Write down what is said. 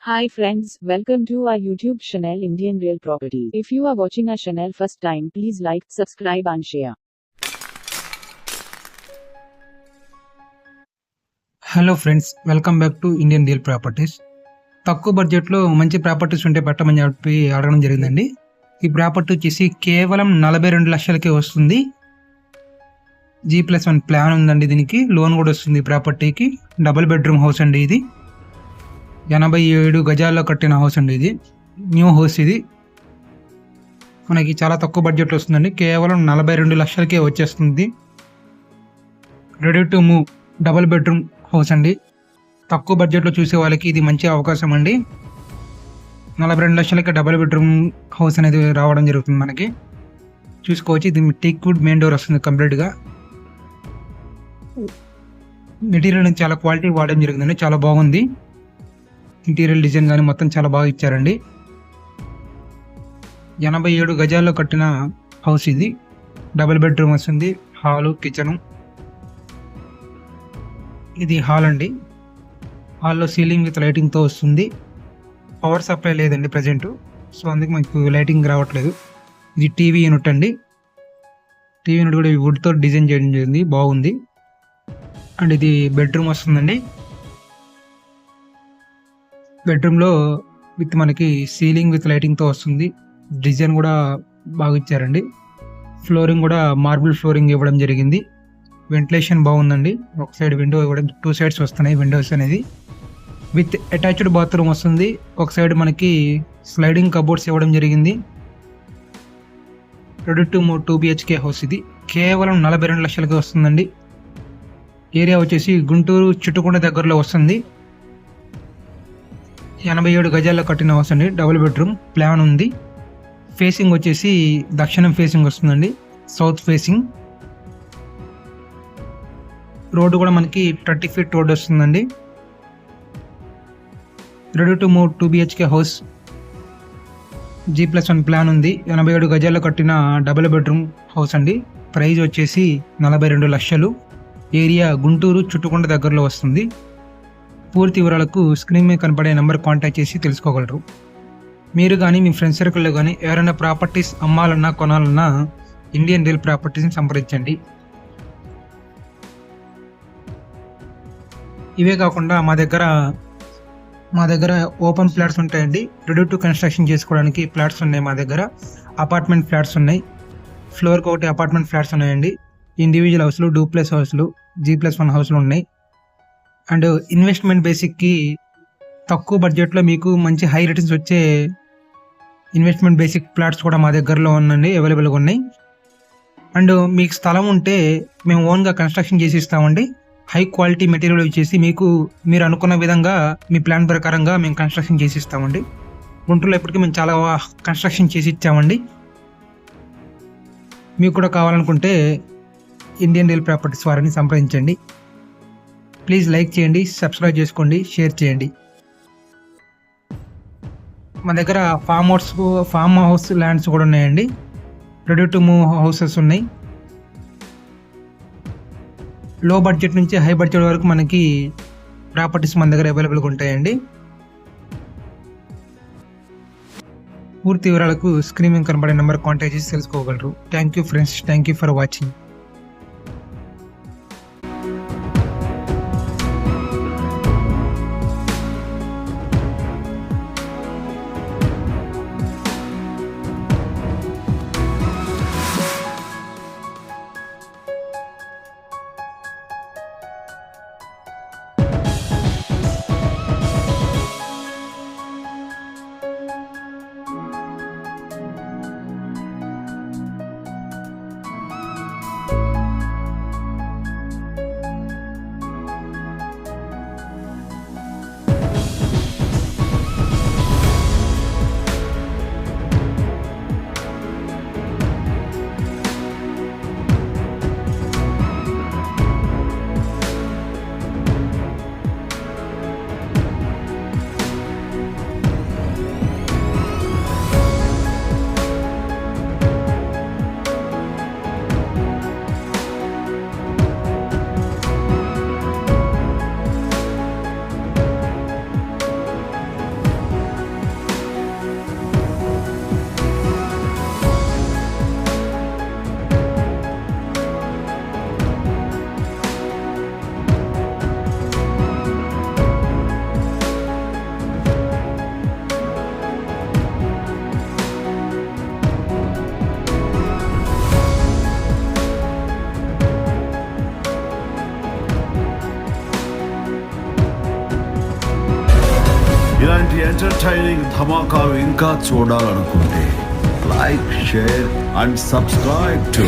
Hi friends, welcome to our YouTube channel Indian Real Property. If you are watching our channel first time, please like, subscribe and share. Hello friends, welcome back to Indian real properties. తక్కువ బడ్జెట్లో మంచి properties ఉంటే పెట్టమని చెప్పి అడగడం జరిగిందండి. ఈ property వచ్చేసి కేవలం 42 లక్షలకే వస్తుంది. G+1 ప్లాన్ ఉందండి. దీనికి లోన్ కూడా వస్తుంది. ఈ ప్రాపర్టీకి డబుల్ బెడ్రూమ్ హౌస్ అండి. ఇది 87 గజాల్లో కట్టిన హౌస్ అండి. ఇది న్యూ హౌస్. ఇది మనకి చాలా తక్కువ బడ్జెట్లో వస్తుందండి. కేవలం 42 లక్షలకే వచ్చేస్తుంది. Ready to move double bedroom house అండి. తక్కువ బడ్జెట్లో చూసే వాళ్ళకి ఇది మంచి అవకాశం అండి. 42 లక్షలకి డబుల్ బెడ్రూమ్ హౌస్ అనేది రావడం జరుగుతుంది. మనకి చూసుకోవచ్చు. ఇది టీక్ వుడ్ మెయిన్ డోర్ వస్తుంది. కంప్లీట్గా మెటీరియల్ చాలా క్వాలిటీ వాడడం జరుగుతుందండి. చాలా బాగుంది. ఇంటీరియర్ డిజైన్ కానీ మొత్తం చాలా బాగా ఇచ్చారండి. 87 గజాల్లో కట్టిన హౌస్ ఇది. డబుల్ బెడ్రూమ్ వస్తుంది. Hall, kitchen. ఇది హాల్ అండి. హాల్లో సీలింగ్ విత్ లైటింగ్తో వస్తుంది. పవర్ సప్లై లేదండి ప్రజెంట్, సో అందుకు మనకు లైటింగ్ రావట్లేదు. ఇది టీవీ యూనిట్ అండి. టీవీ యూనిట్ కూడా వుడ్తో డిజైన్ చేయడం జరిగింది. బాగుంది. అండ్ ఇది బెడ్రూమ్ వస్తుందండి. బెడ్రూమ్లో విత్ మనకి సీలింగ్ విత్ లైటింగ్తో వస్తుంది. డిజైన్ కూడా బాగా ఇచ్చారండి. ఫ్లోరింగ్ కూడా మార్బుల్ ఫ్లోరింగ్ ఇవ్వడం జరిగింది. వెంటిలేషన్ బాగుందండి. ఒక సైడ్ విండో కూడా 2 సైడ్స్ వస్తున్నాయి విండోస్ అనేది. విత్ అటాచ్డ్ బాత్రూమ్ వస్తుంది. ఒక సైడ్ మనకి స్లైడింగ్ కబోర్డ్స్ ఇవ్వడం జరిగింది. Ready to move 2 BHK house. ఇది కేవలం 42 లక్షలకి వస్తుందండి. ఏరియా వచ్చేసి గుంటూరు చిట్టుకొండ దగ్గరలో వస్తుంది. 87 గజాల్లో కట్టిన హౌస్ అండి. డబుల్ బెడ్రూమ్ ప్లాన్ ఉంది. ఫేసింగ్ వచ్చేసి దక్షిణం ఫేసింగ్ వస్తుందండి. South facing. రోడ్డు కూడా మనకి 30 ఫీట్ రోడ్ వస్తుందండి. Ready to move 2 BHK house. G+1 plan ఉంది. 87 గజాల్లో కట్టిన డబుల్ బెడ్రూమ్ హౌస్ అండి. ప్రైజ్ వచ్చేసి 42 లక్షలు. ఏరియా గుంటూరు చుట్టుకొండ దగ్గరలో వస్తుంది. పూర్తి వివరాలకు స్క్రీన్ మీద కనపడే నెంబర్ కాంటాక్ట్ చేసి తెలుసుకోగలరు. మీరు కానీ మీ ఫ్రెండ్స్ సర్కిల్లో కానీ ఎవరైనా ప్రాపర్టీస్ అమ్మాలన్నా కొనాలన్నా ఇండియన్ రియల్ ప్రాపర్టీస్ని సంప్రదించండి. ఇవే కాకుండా మా దగ్గర ఓపెన్ ఫ్లాట్స్ ఉంటాయండి. రెడీ టు కన్స్ట్రక్షన్ చేసుకోవడానికి ఫ్లాట్స్ ఉన్నాయి. మా దగ్గర అపార్ట్మెంట్ ఫ్లాట్స్ ఉన్నాయి. ఫ్లోర్కి ఒకటి అపార్ట్మెంట్ ఫ్లాట్స్ ఉన్నాయండి. ఇండివిజువల్ హౌస్లు, డూప్లెక్స్ హౌస్లు, G+1 హౌస్లు ఉన్నాయి. అండ్ ఇన్వెస్ట్మెంట్ బేసిక్కి తక్కువ బడ్జెట్లో మీకు మంచి హై రిటర్న్స్ వచ్చే ఇన్వెస్ట్మెంట్ బేసిక్ ఫ్లాట్స్ కూడా మా దగ్గరలో ఉందండి. అవైలబుల్గా ఉన్నాయి. అండ్ మీకు స్థలం ఉంటే మేము ఓన్గా కన్స్ట్రక్షన్ చేసి ఇస్తామండి. హై క్వాలిటీ మెటీరియల్ వచ్చేసి మీరు అనుకున్న విధంగా మీ ప్లాన్ ప్రకారంగా మేము కన్స్ట్రక్షన్ చేసి ఇస్తామండి. గుంటూరులో ఇప్పటికీ మేము చాలా కన్స్ట్రక్షన్ చేసి ఇచ్చామండి. మీకు కూడా కావాలనుకుంటే ఇండియన్ రియల్ ప్రాపర్టీస్ వారిని సంప్రదించండి. ప్లీజ్ లైక్ చేయండి, సబ్స్క్రైబ్ చేసుకోండి, షేర్ చేయండి. మా దగ్గర ఫామ్ హౌస్ ల్యాండ్స్ కూడా ఉన్నాయండి. రెడీ టు మూవ్ హౌసెస్ ఉన్నాయి. లో బడ్జెట్ నుంచి హై బడ్జెట్ వరకు మనకి ప్రాపర్టీస్ మన దగ్గర అవైలబుల్గా ఉంటాయండి. పూర్తి వివరాలకు స్క్రీన్ మీద కనబడే నెంబర్ కాంటాక్ట్ చేసి తెలుసుకోగలరు. Thank you friends. Thank you for watching. ఇలాంటి ఎంటర్టైనింగ్ ధమాకాలు ఇంకా చూడాలనుకుంటే like share and subscribe to